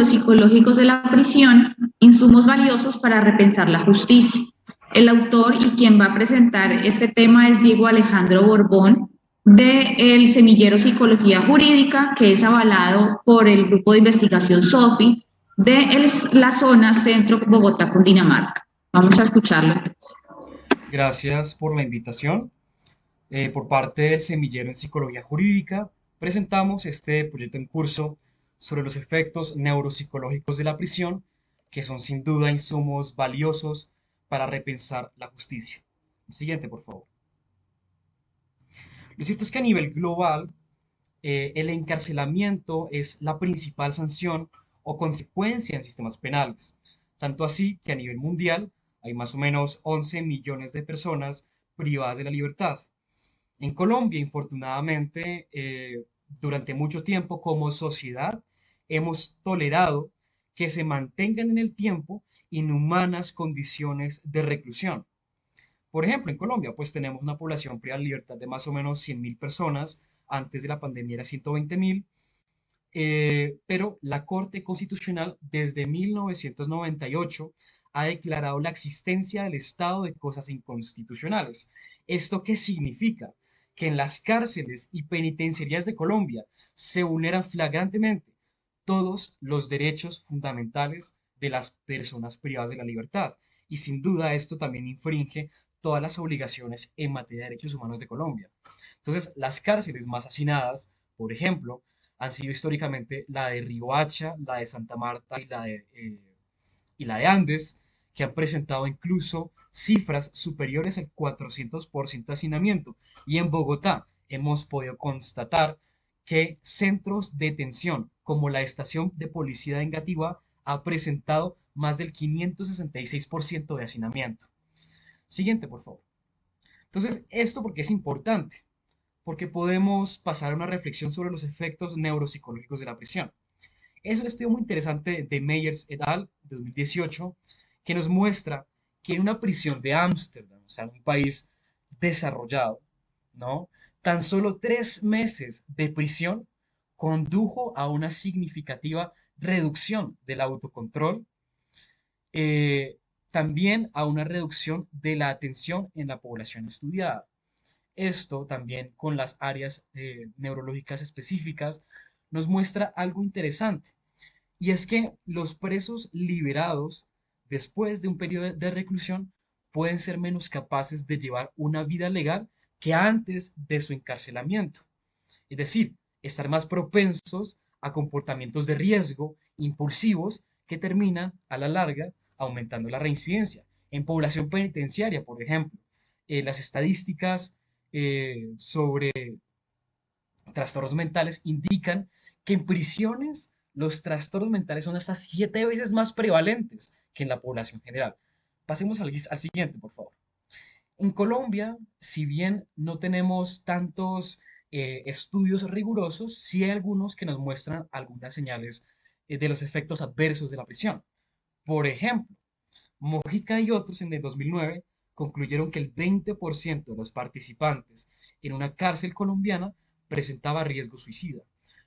psicológicos de la prisión, insumos valiosos para repensar la justicia. El autor y quien va a presentar este tema es Diego Alejandro Borbón, de El Semillero Psicología Jurídica, que es avalado por el grupo de investigación SOFI de la zona Centro Bogotá, Cundinamarca. Vamos a escucharlo. Gracias por la invitación. Por parte del Semillero en Psicología Jurídica, presentamos este proyecto en curso sobre los efectos neuropsicológicos de la prisión, que son sin duda insumos valiosos para repensar la justicia. El siguiente, por favor. Lo cierto es que a nivel global, el encarcelamiento es la principal sanción o consecuencia en sistemas penales. Tanto así que a nivel mundial hay más o menos 11 millones de personas privadas de la libertad. En Colombia, infortunadamente, durante mucho tiempo como sociedad hemos tolerado que se mantengan en el tiempo inhumanas condiciones de reclusión. Por ejemplo, en Colombia, pues tenemos una población privada de libertad de más o menos 100.000 personas, antes de la pandemia era 120.000, pero la Corte Constitucional desde 1998 ha declarado la existencia del estado de cosas inconstitucionales. ¿Esto qué significa? Que en las cárceles y penitenciarías de Colombia se vulneran flagrantemente todos los derechos fundamentales de las personas privadas de la libertad. Y sin duda esto también infringe todas las obligaciones en materia de derechos humanos de Colombia. Entonces, las cárceles más hacinadas, por ejemplo, han sido históricamente la de Riohacha, la de Santa Marta y la de Andes, que han presentado incluso cifras superiores al 400% de hacinamiento. Y en Bogotá hemos podido constatar que centros de detención, como la estación de policía de Engativá, ha presentado más del 566% de hacinamiento. Siguiente, por favor. Entonces, ¿esto por qué es importante? Porque podemos pasar a una reflexión sobre los efectos neuropsicológicos de la prisión. Es un estudio muy interesante de Meyers et al. De 2018 que nos muestra que en una prisión de Ámsterdam, o sea, en un país desarrollado, ¿no? Tan solo 3 meses de prisión condujo a una significativa reducción del autocontrol, eh, también a una reducción de la atención en la población estudiada. Esto también con las áreas neurológicas específicas nos muestra algo interesante, y es que los presos liberados después de un periodo de reclusión pueden ser menos capaces de llevar una vida legal que antes de su encarcelamiento. Es decir, estar más propensos a comportamientos de riesgo impulsivos que terminan a la larga aumentando la reincidencia. En población penitenciaria, por ejemplo, las estadísticas sobre trastornos mentales indican que en prisiones los trastornos mentales son hasta 7 veces más prevalentes que en la población general. Pasemos al siguiente, por favor. En Colombia, si bien no tenemos tantos estudios rigurosos, sí hay algunos que nos muestran algunas señales de los efectos adversos de la prisión. Por ejemplo, Mojica y otros en el 2009 concluyeron que el 20% de los participantes en una cárcel colombiana presentaba riesgo suicida.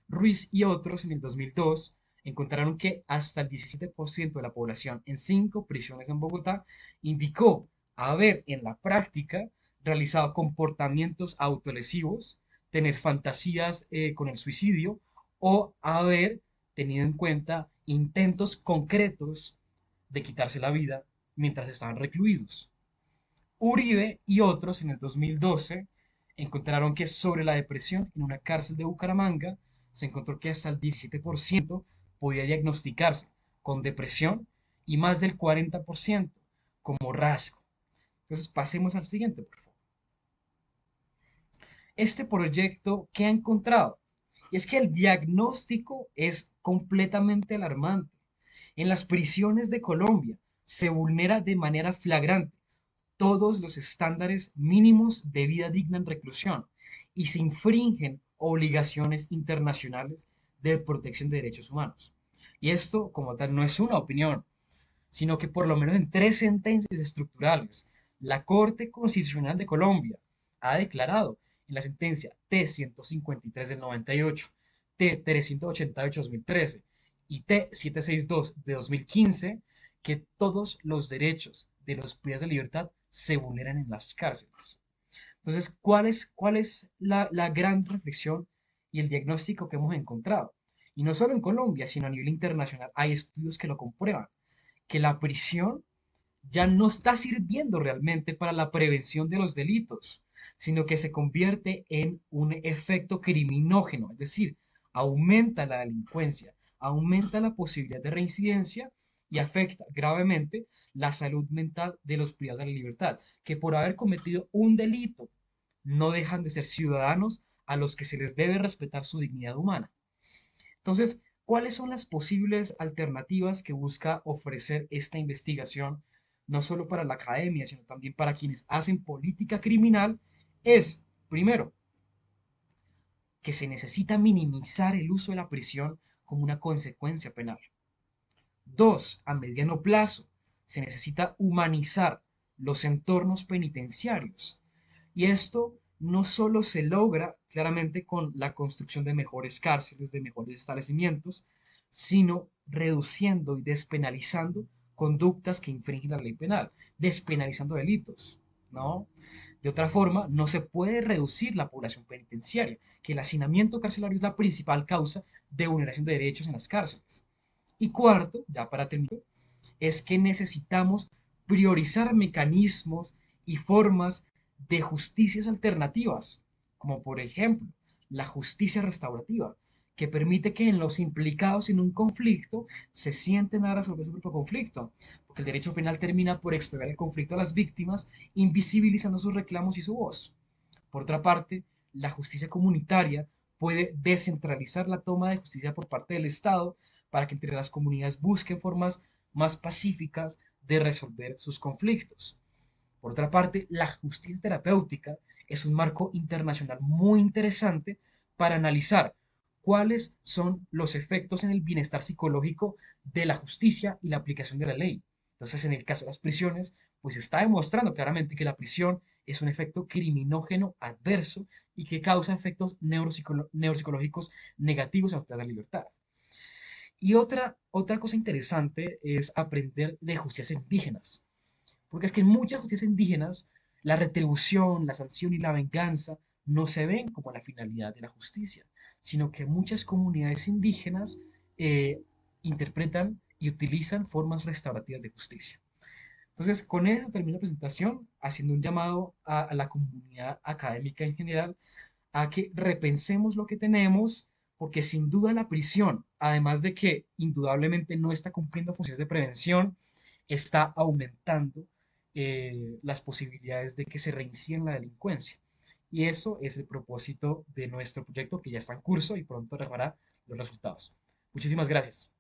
Ruiz y otros en el 2002 encontraron que hasta el 17% de la población en 5 prisiones en Bogotá indicó haber en la práctica realizado comportamientos autolesivos, tener fantasías con el suicidio o haber tenido en cuenta intentos concretos de quitarse la vida mientras estaban recluidos. Uribe y otros en el 2012 encontraron que sobre la depresión en una cárcel de Bucaramanga se encontró que hasta el 17% podía diagnosticarse con depresión y más del 40% como rasgo. Entonces pasemos al siguiente, por favor. Este proyecto, ¿qué ha encontrado? Y es que el diagnóstico es completamente alarmante. En las prisiones de Colombia se vulnera de manera flagrante todos los estándares mínimos de vida digna en reclusión y se infringen obligaciones internacionales de protección de derechos humanos. Y esto, como tal, no es una opinión, sino que por lo menos en 3 sentencias estructurales, la Corte Constitucional de Colombia ha declarado en la sentencia T-153 del 98, T-388 2013 IT 762 de 2015, que todos los derechos de los privados de libertad se vulneran en las cárceles. Entonces, ¿cuál es la gran reflexión y el diagnóstico que hemos encontrado? Y no solo en Colombia, sino a nivel internacional, hay estudios que lo comprueban, que la prisión ya no está sirviendo realmente para la prevención de los delitos, sino que se convierte en un efecto criminógeno, es decir, aumenta la delincuencia, aumenta la posibilidad de reincidencia y afecta gravemente la salud mental de los privados de la libertad, que por haber cometido un delito no dejan de ser ciudadanos a los que se les debe respetar su dignidad humana. Entonces, ¿cuáles son las posibles alternativas que busca ofrecer esta investigación, no solo para la academia, sino también para quienes hacen política criminal? Es, primero, que se necesita minimizar el uso de la prisión como una consecuencia penal. Dos, a mediano plazo, se necesita humanizar los entornos penitenciarios. Y esto no solo se logra claramente con la construcción de mejores cárceles, de mejores establecimientos, sino reduciendo y despenalizando conductas que infringen la ley penal, despenalizando delitos, ¿no? De otra forma, no se puede reducir la población penitenciaria, que el hacinamiento carcelario es la principal causa de vulneración de derechos en las cárceles. Y cuarto, ya para terminar, es que necesitamos priorizar mecanismos y formas de justicias alternativas, como por ejemplo la justicia restaurativa, que permite que en los implicados en un conflicto se sienten a resolver su propio conflicto, porque el derecho penal termina por expropiar el conflicto a las víctimas, invisibilizando sus reclamos y su voz. Por otra parte, la justicia comunitaria puede descentralizar la toma de justicia por parte del Estado para que entre las comunidades busquen formas más pacíficas de resolver sus conflictos. Por otra parte, la justicia terapéutica es un marco internacional muy interesante para analizar cuáles son los efectos en el bienestar psicológico de la justicia y la aplicación de la ley. Entonces, en el caso de las prisiones, pues está demostrando claramente que la prisión es un efecto criminógeno adverso y que causa efectos neuropsicológicos negativos a los de la libertad. Y otra cosa interesante es aprender de justicias indígenas. Porque es que en muchas justicias indígenas la retribución, la sanción y la venganza no se ven como la finalidad de la justicia, sino que muchas comunidades indígenas eh, interpretan y utilizan formas restaurativas de justicia. Entonces, con eso termino la presentación, haciendo un llamado a la comunidad académica en general a que repensemos lo que tenemos, porque sin duda la prisión, además de que indudablemente no está cumpliendo funciones de prevención, está aumentando las posibilidades de que se reinciden la delincuencia. Y eso es el propósito de nuestro proyecto que ya está en curso y pronto arrojará los resultados. Muchísimas gracias.